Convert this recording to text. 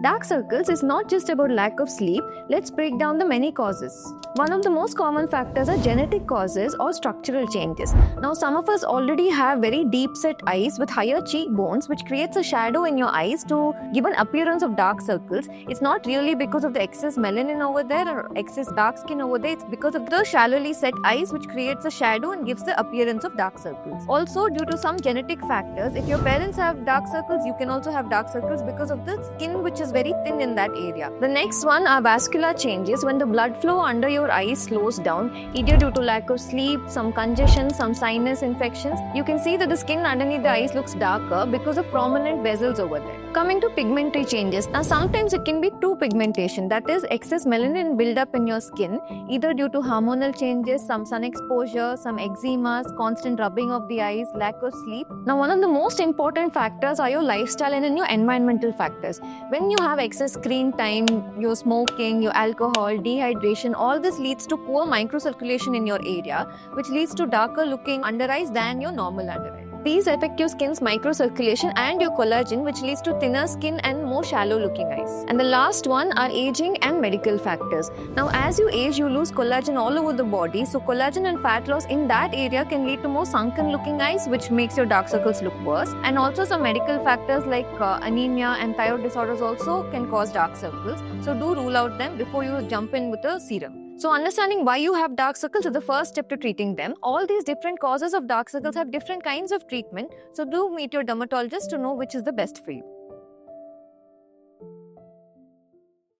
Dark circles is not just about lack of sleep. Let's break down the many causes. One of the most common factors are genetic causes or structural changes. Now, some of us already have very deep set eyes with higher cheekbones, which creates a shadow in your eyes to give an appearance of dark circles. It's not really because of the excess melanin over there or excess dark skin over there. It's because of the shallowly set eyes, which creates a shadow and gives the appearance of dark circles. Also, due to some genetic factors, if your parents have dark circles, you can also have dark circles because of the skin which is very thin in that area. The next one are vascular changes. When the blood flow under your eyes slows down, either due to lack of sleep, some congestion, some sinus infections, you can see that the skin underneath the eyes looks darker because of prominent bezels over there. Coming to pigmentary changes, now sometimes it can be true pigmentation, that is excess melanin buildup in your skin, either due to hormonal changes, some sun exposure, some eczemas, constant rubbing of the eyes, lack of sleep. Now one of the most important factors are your lifestyle and your environmental factors. When you have excess screen time, your smoking, your alcohol, dehydration, all this leads to poor microcirculation in your area, which leads to darker looking under eyes than your normal under eye. These affect your skin's microcirculation and your collagen, which leads to thinner skin and more shallow looking eyes. And the last one are aging and medical factors. Now, as you age, you lose collagen all over the body. So, collagen and fat loss in that area can lead to more sunken looking eyes, which makes your dark circles look worse. And also some medical factors like anemia and thyroid disorders also can cause dark circles. So, do rule out them before you jump in with a serum. So understanding why you have dark circles is the first step to treating them. All these different causes of dark circles have different kinds of treatment. So do meet your dermatologist to know which is the best for you.